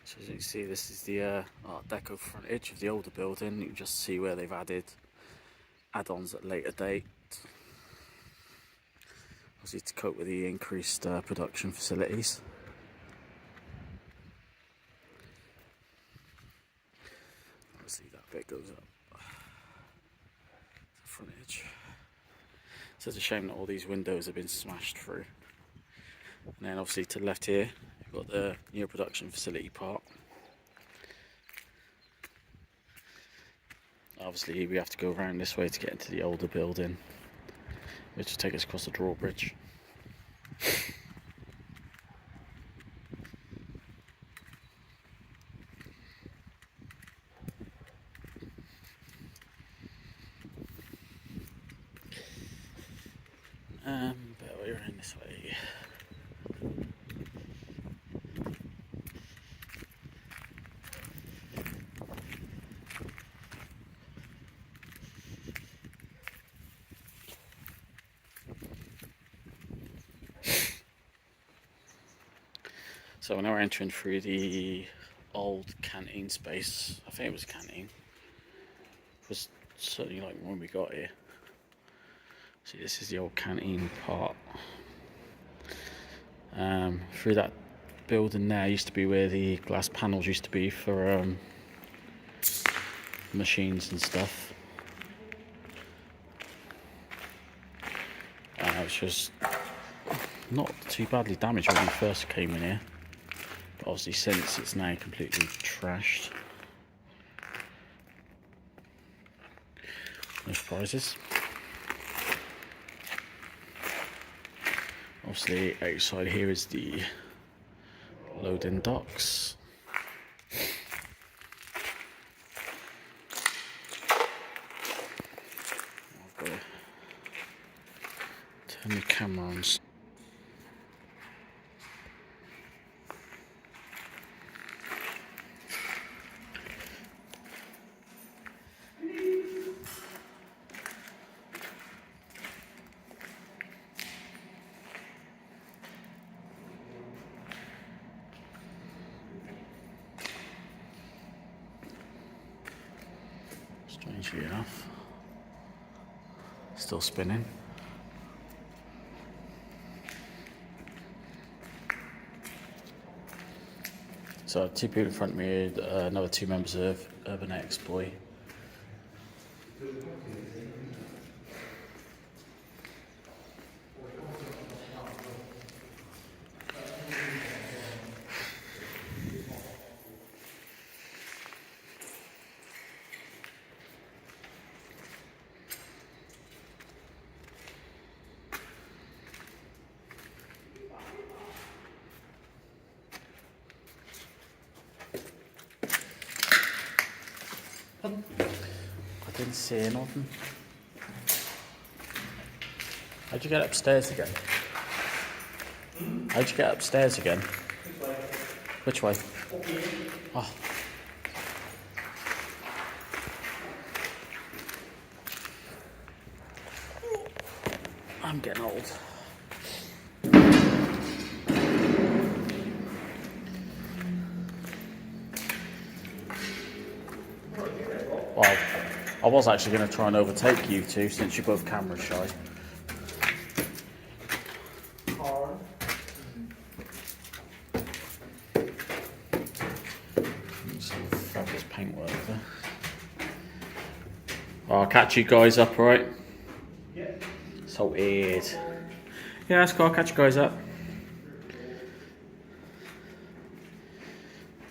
So as you can see, this is the Art Deco front edge of the older building. You can just see where they've added add-ons at a later date, obviously to cope with the increased production facilities. Obviously that bit goes up the front edge. So it's a shame that all these windows have been smashed through. And then obviously to the left here, you've got the new production facility part. Obviously we have to go around this way to get into the older building, which will take us across the drawbridge. But we're in this way. So now we're entering through the old canteen space. I think it was a canteen. It was certainly like when we got here. See, this is the old canteen part. Through that building there used to be where the glass panels used to be for machines and stuff. Which was not too badly damaged when we first came in here. But obviously since it's now completely trashed. No surprises. Obviously outside here is the loading docks. I'll go turn the camera on. Strangely enough, still spinning. So two people in front of me, another two members of Urbanexboi. I didn't see nothing. How'd you get upstairs again? How'd you get upstairs again? Which way? Oh. I'm getting old. Well, I was actually going to try and overtake you two since you're both camera shy. Some fabulous paintwork there. I'll catch you guys up, right? Yeah. Salted. Yeah, let's go. I'll catch you guys up.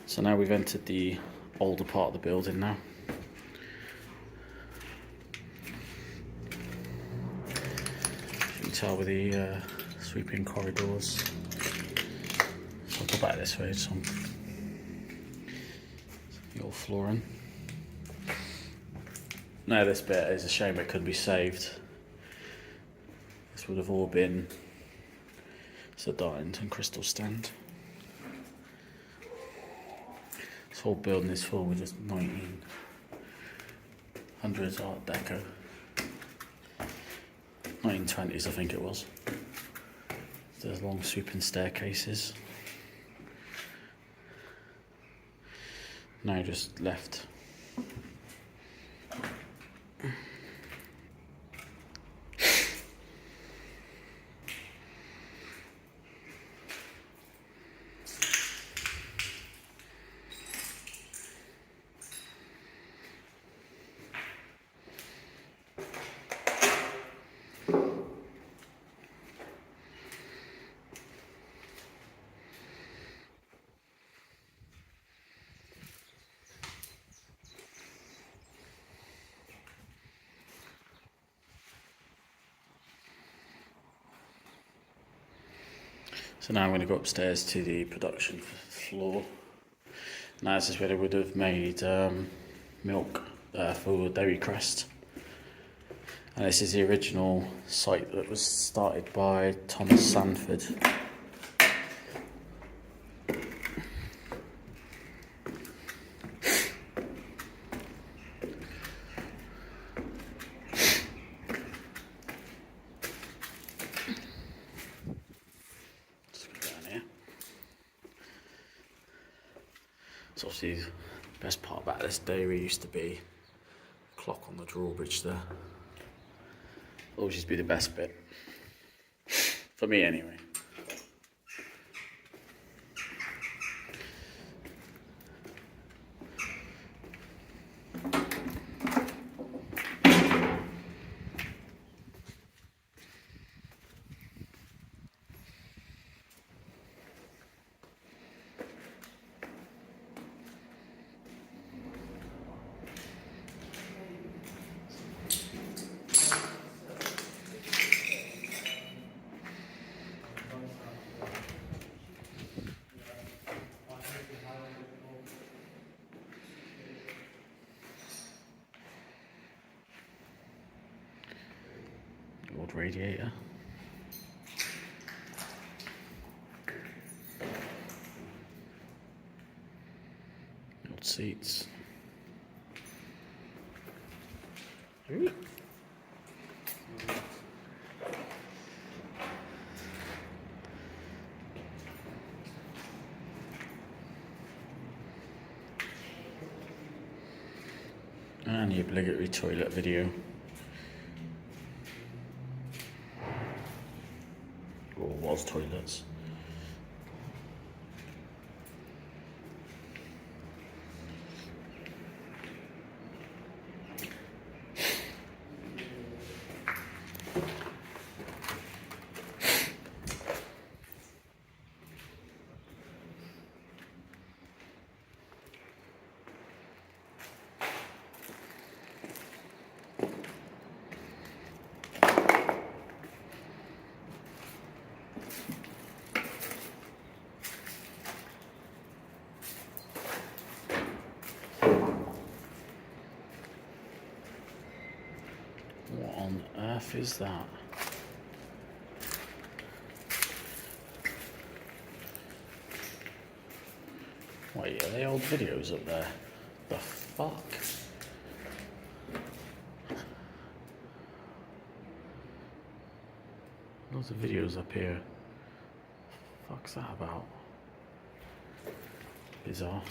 So now we've entered the older part of the building now. You can tell with the sweeping corridors. So I'll go back this way. Some the old flooring. Now this bit is a shame it couldn't be saved. This would have all been Sardined and crystal stand. This whole building is full with just 1900s Art Deco. 1920s I think it was. There's long sweeping staircases. now just left. So now I'm going to go upstairs to the production floor. Now this is where they would have made milk for Dairy Crest. And this is the original site that was started by Thomas Sanford. So obviously the best part about this dairy used to be the clock on the drawbridge there. Always used to be the best bit. For me anyway. Old radiator. Old seats. Ooh. And the obligatory toilet video. Or was toilets. What on earth is that? Wait, are they old videos up there? The fuck? Loads of videos up here. Fuck's that about? Bizarre.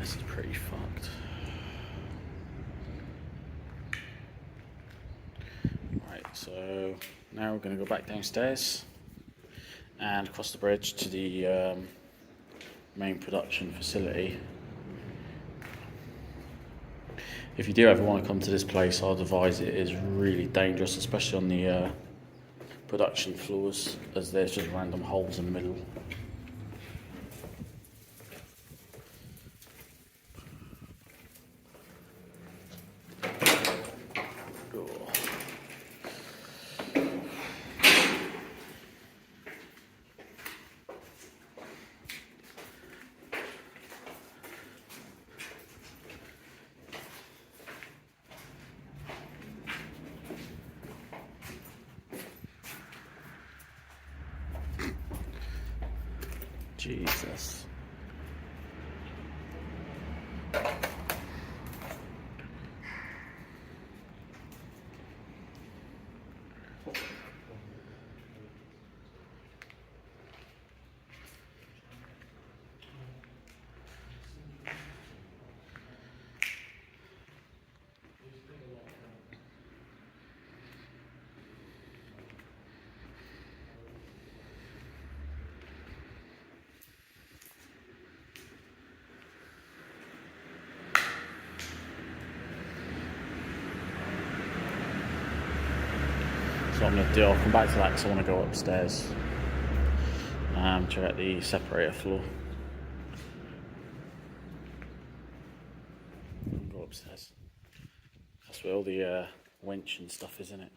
This is pretty fucked. Right, so now we're going to go back downstairs and across the bridge to the main production facility. If you do ever want to come to this place, I'd advise it is really dangerous, especially on the production floors, as there's just random holes in the middle. Jesus. So what I'm going to do, I'll come back to that because I want to go upstairs. Check out the separator floor. Go upstairs. That's where all the winch and stuff is, isn't it?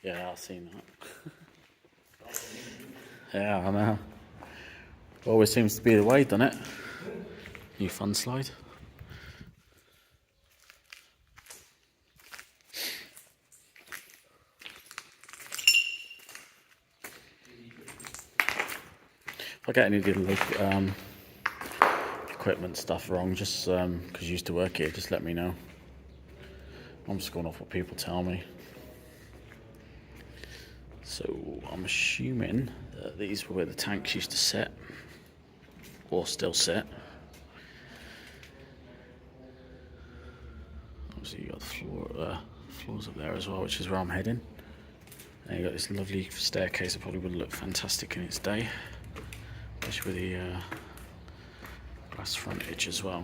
Yeah, I've seen that. Yeah, I know. Always seems to be the way, doesn't it? New fun slide. If I get any little equipment stuff wrong, just because you used to work here, just let me know. I'm just going off what people tell me. So I'm assuming that these were where the tanks used to sit, or still sit. Obviously you got the floors up there as well, which is where I'm heading. And you got this lovely staircase that probably would look fantastic in its day, especially with the glass frontage as well.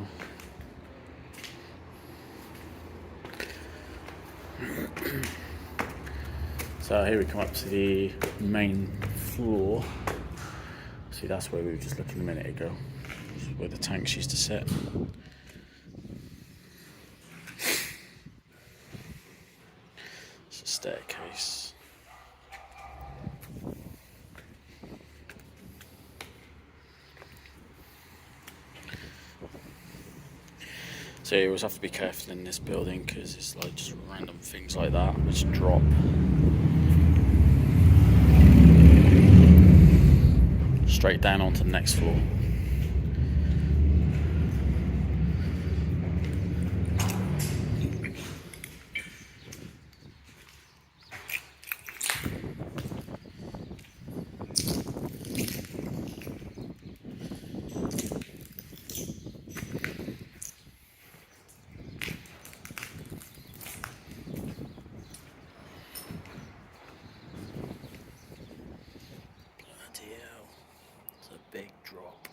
So here we come up to the main floor. See, that's where we were just looking a minute ago. This is where the tanks used to sit. It's a staircase. So you always have to be careful in this building because it's like just random things like that which drop. Straight down onto the next floor. Big drop.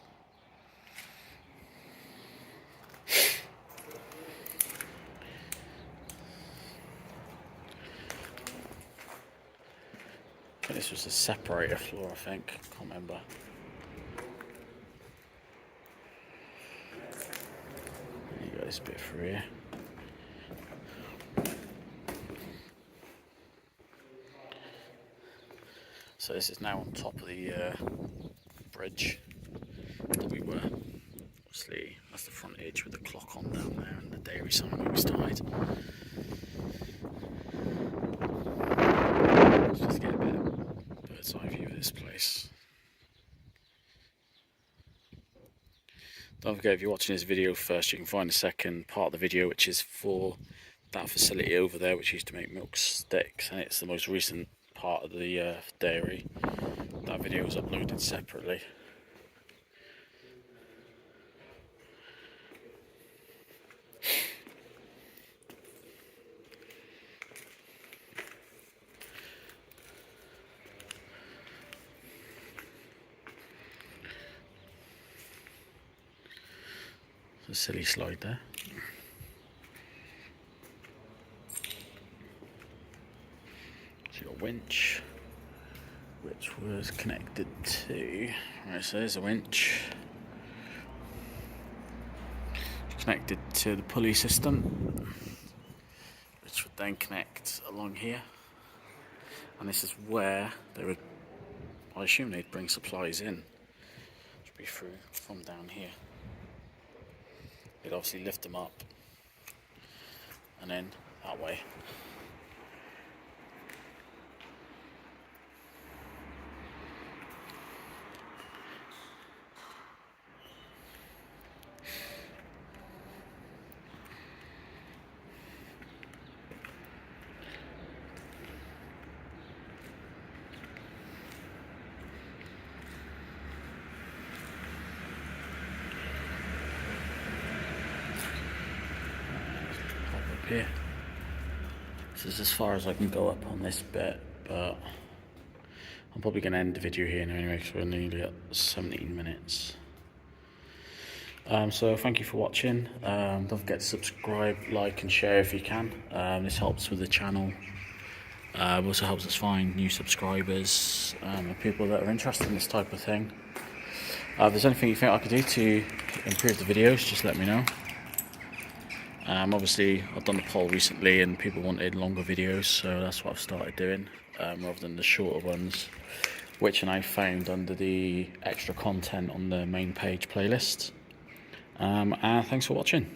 This was a separator floor, I think. Can't remember. You got this bit through here. So this is now on top of the bridge that we were. Obviously, that's the front edge with the clock on down there and the dairy sign where we started. Let's just get a bit of bird's eye view of this place. Don't forget, if you're watching this video first, you can find the second part of the video, which is for that facility over there, which used to make milk sticks, and it's the most recent part of the dairy. That video was uploaded separately. A silly slide there. So your winch, which was connected to, right, so there's a winch connected to the pulley system, which would then connect along here, and this is where they would, I assume they'd bring supplies in, which would be through from down here. They'd obviously lift them up and then that way. here. This is as far as I can go up on this bit, but I'm probably going to end the video here now anyway, because we're nearly at 17 minutes. So thank you for watching. Don't forget to subscribe, like and share if you can. This helps with the channel. It also helps us find new subscribers and people that are interested in this type of thing. If there's anything you think I could do to improve the videos, just let me know. Obviously I've done a poll recently and people wanted longer videos, so that's what I've started doing, rather than the shorter ones, which I found under the extra content on the main page playlist. And thanks for watching.